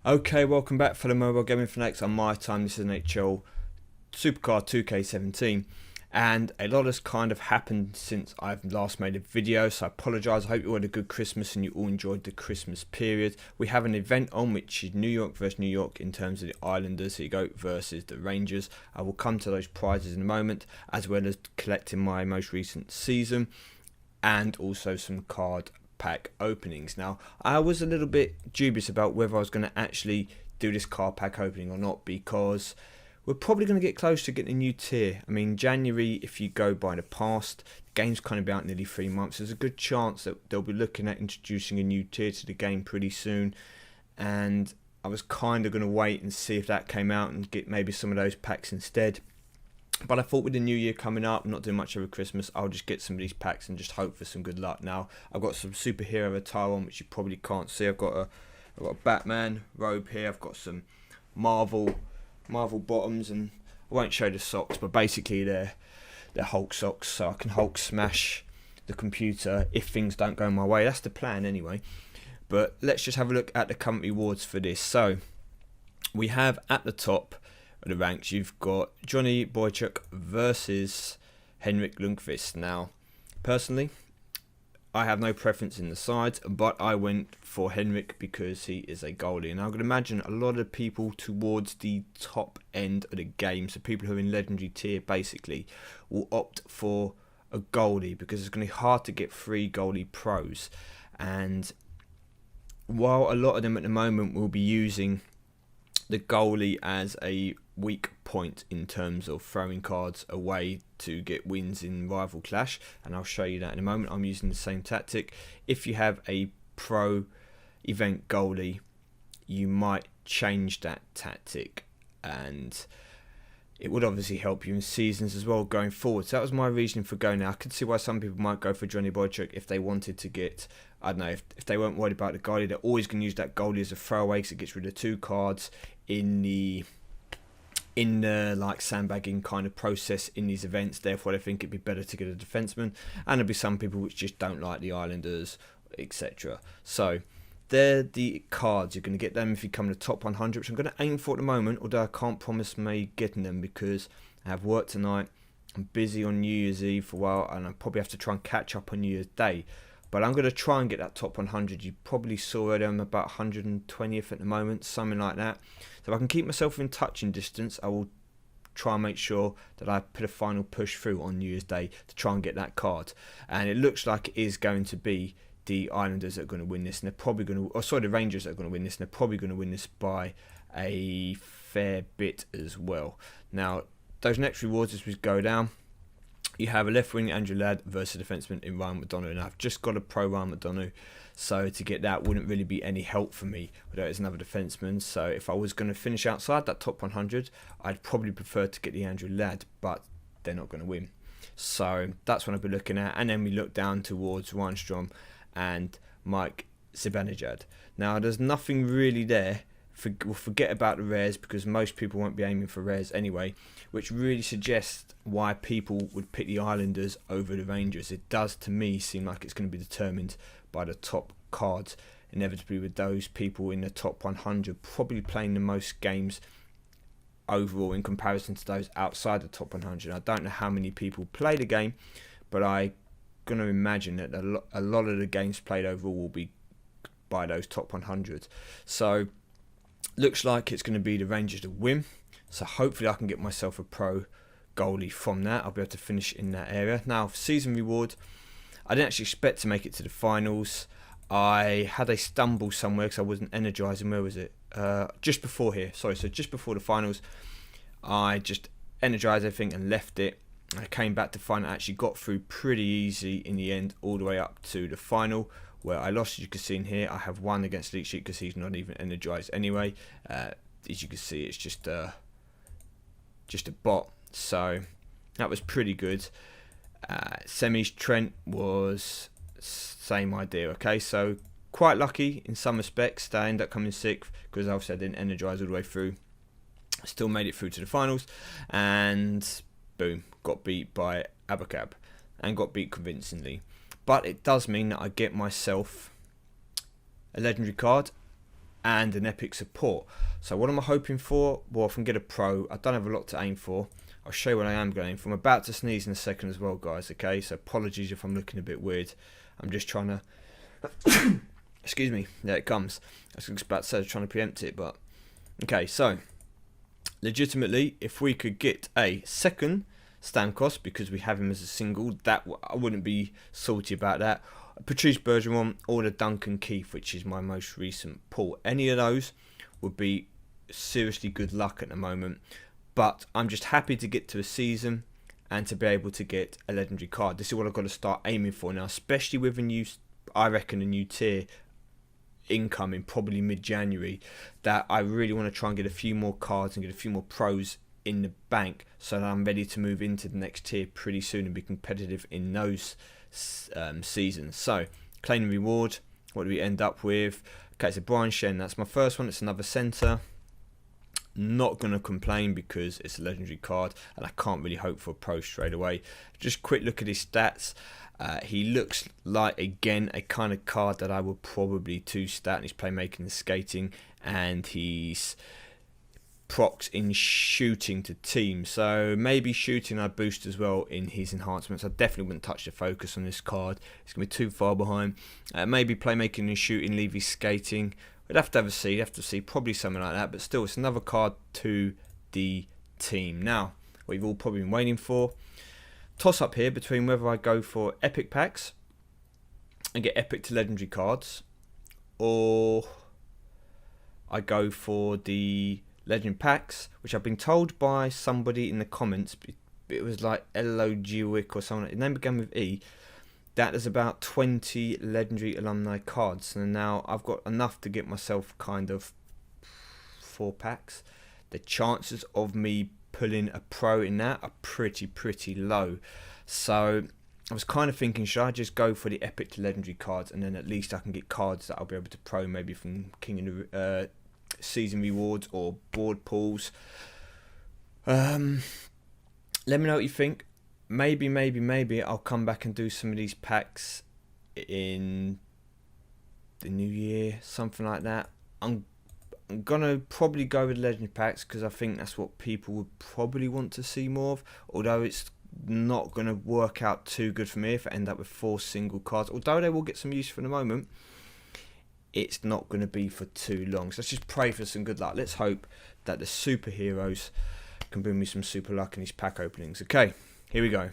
Okay, welcome back fellow mobile gaming fanatics on MyTyme. This is NHL Supercard2k17, and a lot has kind of happened since I've last made a video, so I apologise. I hope you had a good Christmas and you all enjoyed the Christmas period. We have an event on which is New York versus New York in terms of the Islanders. Here you go, versus the Rangers. I will come to those prizes in a moment, as well as collecting my most recent season and also some card pack openings. Now, I was a little bit dubious about whether I was going to actually do this card pack opening or not, because we're probably going to get close to getting a new tier. I mean, January, if you go by the past, the game's kind of been out nearly 3 months. There's a good chance that they'll be looking at introducing a new tier to the game pretty soon, and I was kind of going to wait and see if that came out and get maybe some of those packs instead. But I thought with the new year coming up, not doing much over Christmas, I'll just get some of these packs and just hope for some good luck. Now, I've got some superhero attire on, which you probably can't see. I've got a Batman robe here. I've got some Marvel bottoms, and I won't show the socks, but basically they're Hulk socks, so I can Hulk smash the computer if things don't go my way. That's the plan anyway. But let's just have a look at the current rewards for this. So we have at the top the ranks, you've got Johnny Boychuk versus Henrik Lundqvist. Now, personally, I have no preference in the sides, but I went for Henrik because he is a goalie. And I would imagine a lot of people towards the top end of the game, so people who are in legendary tier basically, will opt for a goalie because it's going to be hard to get free goalie pros. And while a lot of them at the moment will be using the goalie as a weak point in terms of throwing cards away to get wins in rival clash, and I'll show you that in a moment. I'm using the same tactic. If you have a pro event goalie, you might change that tactic, and it would obviously help you in seasons as well going forward. So that was my reasoning for going there. I could see why some people might go for Johnny Boychuk if they wanted to get, I don't know, if they weren't worried about the goalie. They're always going to use that goalie as a throwaway because it gets rid of 2 cards in the like sandbagging kind of process in these events. Therefore, I think it'd be better to get a defenseman, and there'll be some people which just don't like the Islanders, etc. So they're the cards. You're going to get them if you come in the top 100, which I'm going to aim for at the moment, although I can't promise me getting them because I have work tonight. I'm busy on New Year's Eve for a while, and I probably have to try and catch up on New Year's Day. But I'm going to try and get that top 100. You probably saw it. I'm about 120th at the moment, something like that. So if I can keep myself in touching distance, I will try and make sure that I put a final push through on New Year's Day to try and get that card. And it looks like it is going to be the Islanders that are going to win this, and they're probably going to, or sorry, the Rangers that are going to win this, and they're probably going to win this by a fair bit as well. Now, those next rewards as we go down, you have a left wing Andrew Ladd versus a defenseman in Ryan McDonough, and I've just got a pro Ryan McDonough, so to get that wouldn't really be any help for me, although it's another defenseman. So if I was going to finish outside that top 100, I'd probably prefer to get the Andrew Ladd, but they're not going to win. So that's what I'll be looking at, and then we look down towards Reinstrom and Mike Zibanejad. Now, there's nothing really there. We'll forget about the rares because most people won't be aiming for rares anyway, which really suggests why people would pick the Islanders over the Rangers. It does to me seem like it's going to be determined by the top cards, inevitably with those people in the top 100 probably playing the most games overall in comparison to those outside the top 100. I don't know how many people play the game, but I'm going to imagine that a lot of the games played overall will be by those top 100. So looks like it's going to be the Rangers to win, so hopefully I can get myself a pro goalie from that. I'll be able to finish in that area. Now, for season reward, I didn't actually expect to make it to the finals. I had a stumble somewhere because I wasn't energising. Where was it? Just before here. Sorry, so just before the finals, I just energised everything and left it. I came back to find I actually got through pretty easy in the end, all the way up to the final, where I lost. As you can see in here, I have won against Leak Sheet because he's not even energised anyway. As you can see, it's just a bot. So that was pretty good. Semis Trent was same idea. Okay, so quite lucky in some respects that I ended up coming 6th because obviously I didn't energise all the way through. Still made it through to the finals, and boom, got beat by Abacab and got beat convincingly. But it does mean that I get myself a legendary card and an epic support. So what am I hoping for? Well, if I can get a pro, I don't have a lot to aim for. I'll show you what I am going for. I'm about to sneeze in a second as well, guys, okay? So apologies if I'm looking a bit weird. I'm just trying to... Excuse me. There it comes. I was just about to say I was trying to preempt it, but... Okay, so... Legitimately, if we could get a second Stamkos, because we have him as a single, that I wouldn't be salty about that. Patrice Bergeron or the Duncan Keith, which is my most recent pull. Any of those would be seriously good luck at the moment. But I'm just happy to get to a season and to be able to get a legendary card. This is what I've got to start aiming for now, especially with a new, I reckon, a new tier incoming probably mid-January, that I really want to try and get a few more cards and get a few more pros in the bank so that I'm ready to move into the next tier pretty soon and be competitive in those seasons. So, claim reward, what do we end up with? Okay, it's a Brian Shen, that's my first one. It's another centre. Not going to complain because it's a legendary card and I can't really hope for a pro straight away. Just quick look at his stats. He looks like, again, a kind of card that I would probably 2-stat. He's playmaking and skating, and he's procs in shooting to team. So maybe shooting I'd boost as well in his enhancements. I definitely wouldn't touch the focus on this card. It's going to be too far behind. Maybe playmaking and shooting, leave his skating. We'd have to have a see, probably something like that, but still, it's another card to the team. Now, what you've all probably been waiting for, toss up here between whether I go for epic packs and get epic to legendary cards, or I go for the legend packs, which I've been told by somebody in the comments, it was like Elogiwick or something, his name began with E, that is about 20 legendary alumni cards, and now I've got enough to get myself kind of 4 packs. The chances of me pulling a pro in that are pretty low. So I was kind of thinking, should I just go for the epic to legendary cards, and then at least I can get cards that I'll be able to pro maybe from King of the season rewards or board pools. Let me know what you think. Maybe I'll come back and do some of these packs in the new year, something like that. I'm gonna probably go with legend packs because I think that's what people would probably want to see more of, although it's not gonna work out too good for me if I end up with 4 single cards, although they will get some use for the moment. It's not going to be for too long, so let's just pray for some good luck. Let's hope that the superheroes can bring me some super luck in these pack openings. Okay, here we go.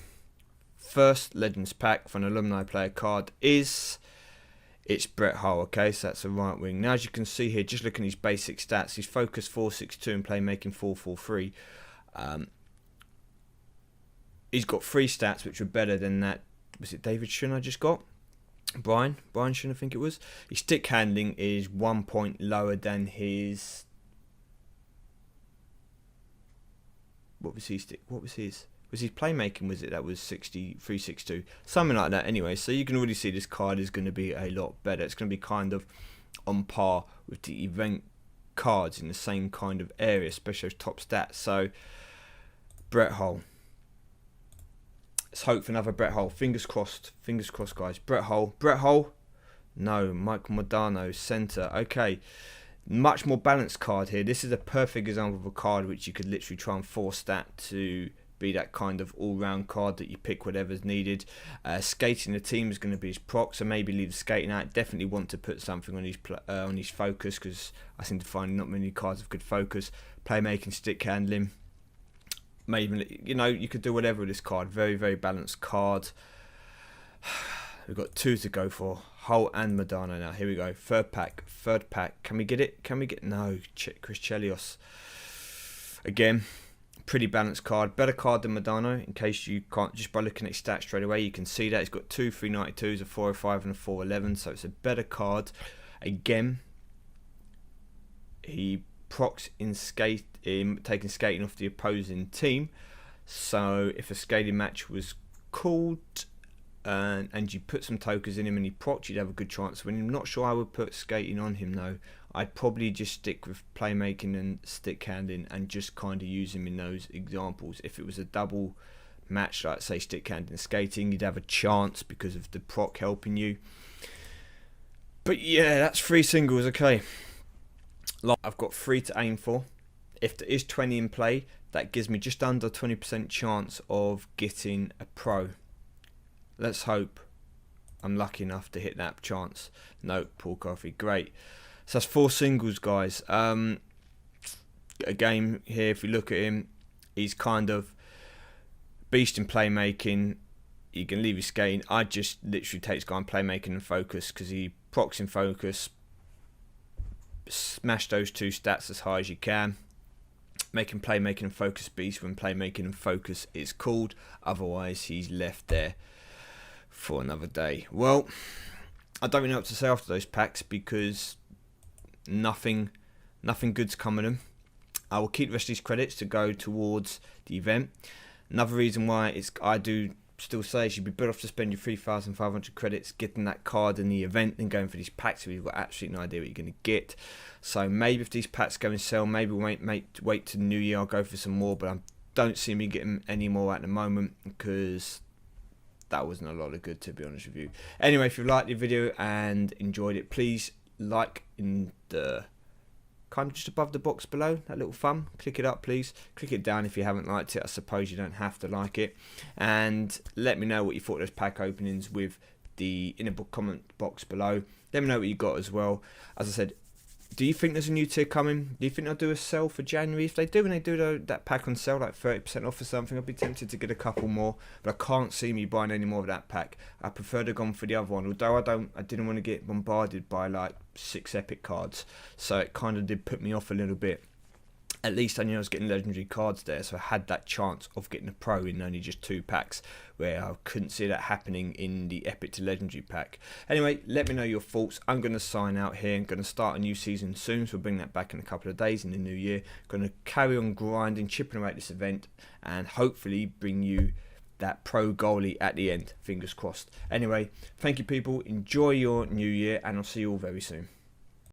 First Legends pack for an alumni player card is, it's Brett Hull. Okay, so that's a right wing. Now, as you can see here, just looking at his basic stats, he's focus 4.62 and playmaking 4.43. He's got 3 stats which were better than that. Was it David Shun I just got? Brian Shun, I think it was. His stick handling is 1 point lower than his. What was his stick? What was his? Was his playmaking? Was it that was 362? Something like that. Anyway, so you can already see this card is going to be a lot better. It's going to be kind of on par with the event cards in the same kind of area, especially those top stats. So Brett Hull. Let's hope for another Brett Hull. Fingers crossed, guys. Brett Hull. No, Michael Modano, centre. Okay, much more balanced card here. This is a perfect example of a card which you could literally try and force that to be that kind of all-round card that you pick whatever's needed. Skating the team is going to be his proc, so maybe leave the skating out. Definitely want to put something on his focus, because I seem to find not many cards of good focus. Playmaking, stick handling. Maybe, you know, you could do whatever with this card. Very, very balanced card. We've got 2 to go for. Hull and Madonna now. Here we go. Third pack. Can we get it? No. Chris Chelios. Again, pretty balanced card. Better card than Madonna, in case you can't, just by looking at his stats straight away, you can see that he's got 2 392s, a 405 and a 411, so it's a better card. Again, he procs in taking skating off the opposing team, so if a skating match was called and you put some tokens in him and he procs, you'd have a good chance of winning. I'm not sure I would put skating on him though. I'd probably just stick with playmaking and stick handling and just kind of use him in those examples. If it was a double match, like say stick handling and skating, you'd have a chance because of the proc helping you. But yeah, that's 3 singles. Okay, I've got 3 to aim for. If there is 20 in play, that gives me just under 20% chance of getting a pro. Let's hope I'm lucky enough to hit that chance. No, Paul Coffey, great. So that's 4 singles, guys. A game here, if you look at him, he's kind of beast in playmaking. You can leave his skating. I just literally take this guy in playmaking and focus, because he procs in focus. Smash those 2 stats as high as you can. Making playmaking and focus beast when playmaking and focus is called. Otherwise, he's left there for another day. Well, I don't really know what to say after those packs, because nothing good's coming them. I will keep the rest of these credits to go towards the event. Another reason why I do still say you'd be better off to spend your 3,500 credits getting that card in the event than going for these packs if you've got absolutely no idea what you're going to get. So maybe if these packs go and sell, maybe we'll wait till the new year. I'll go for some more, but I don't see me getting any more at the moment, because that wasn't a lot of good, to be honest with you. Anyway, if you liked the video and enjoyed it, please like in the kind of just above the box below, that little thumb, click it up please. Click it down if you haven't liked it. I suppose you don't have to like it. And let me know what you thought of those pack openings with the in the comment box below. Let me know what you got as well. As I said, do you think there's a new tier coming? Do you think they'll do a sale for January? If they do, and they do that pack on sale, like 30% off or something, I'd be tempted to get a couple more. But I can't see me buying any more of that pack. I prefer to go for the other one. Although I didn't want to get bombarded by like 6 epic cards, so it kind of did put me off a little bit. At least I knew I was getting legendary cards there, so I had that chance of getting a pro in only just 2 packs, where I couldn't see that happening in the epic to legendary pack. Anyway, let me know your thoughts. I'm going to sign out here. I'm going to start a new season soon, so we'll bring that back in a couple of days in the new year. Going to carry on grinding, chipping away at this event, and hopefully bring you that pro goalie at the end. Fingers crossed. Anyway, thank you people. Enjoy your new year, and I'll see you all very soon.